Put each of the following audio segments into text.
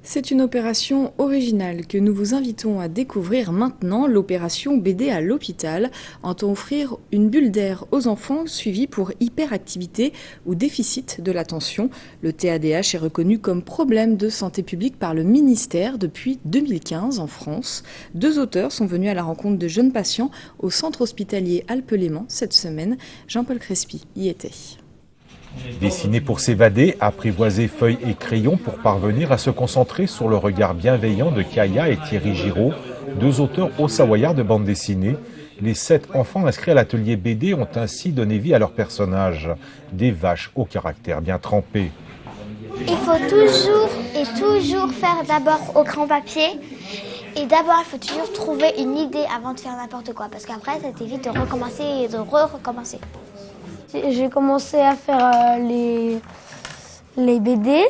C'est une opération originale que nous vous invitons à découvrir maintenant. L'opération BD à l'hôpital entend offrir une bulle d'air aux enfants suivis pour hyperactivité ou déficit de l'attention. Le TADH est reconnu comme problème de santé publique par le ministère depuis 2015 en France. 2 auteurs sont venus à la rencontre de jeunes patients au centre hospitalier Alpes-Léman cette semaine. Jean-Paul Crespi y était. Dessiner pour s'évader, apprivoiser feuilles et crayons pour parvenir à se concentrer sur le regard bienveillant de Kaya et Thierry Giraud, 2 auteurs haut-savoyards de bande dessinée. Les 7 enfants inscrits à l'atelier BD ont ainsi donné vie à leurs personnages, des vaches au caractère bien trempé. Il faut toujours faire d'abord au crayon papier. Et d'abord, il faut toujours trouver une idée avant de faire n'importe quoi. Parce qu'après, ça t'évite de recommencer et de recommencer. J'ai commencé à faire les BD.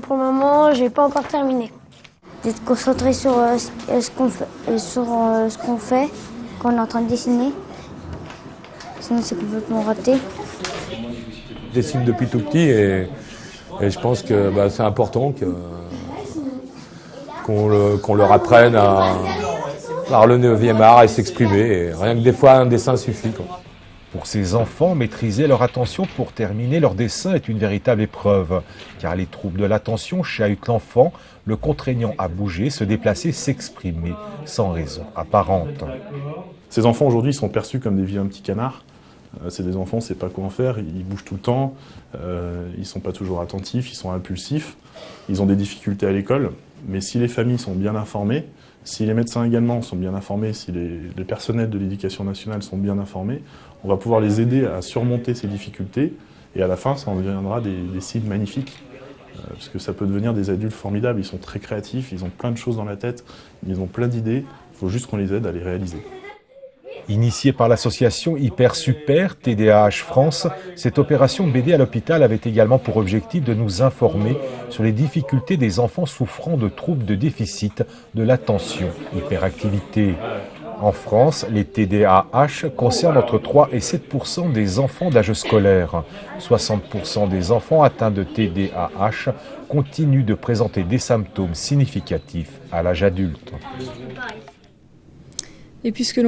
Pour le moment, j'ai pas encore terminé. D'être concentré sur ce qu'on fait, qu'on est en train de dessiner. Sinon, c'est complètement raté. Je dessine depuis tout petit et je pense que c'est important qu'on leur apprenne à par le 9e art et s'exprimer. Et rien que des fois, un dessin suffit, quoi. Pour ces enfants, maîtriser leur attention pour terminer leur dessin est une véritable épreuve, car les troubles de l'attention chahutent l'enfant, le contraignant à bouger, se déplacer, s'exprimer, sans raison apparente. Ces enfants aujourd'hui sont perçus comme des vilains petits canards. C'est des enfants, on ne sait pas quoi en faire, ils bougent tout le temps, ils ne sont pas toujours attentifs, ils sont impulsifs, ils ont des difficultés à l'école, mais si les familles sont bien informées, si les médecins également sont bien informés, si les personnels de l'éducation nationale sont bien informés, on va pouvoir les aider à surmonter ces difficultés et à la fin, ça en deviendra des signes magnifiques. Parce que ça peut devenir des adultes formidables, ils sont très créatifs, ils ont plein de choses dans la tête, ils ont plein d'idées, il faut juste qu'on les aide à les réaliser. Initiée par l'association Hyper Super TDAH France, cette opération BD à l'hôpital avait également pour objectif de nous informer sur les difficultés des enfants souffrant de troubles de déficit de l'attention, hyperactivité. En France, les TDAH concernent entre 3 et 7% des enfants d'âge scolaire. 60% des enfants atteints de TDAH continuent de présenter des symptômes significatifs à l'âge adulte. Et puisque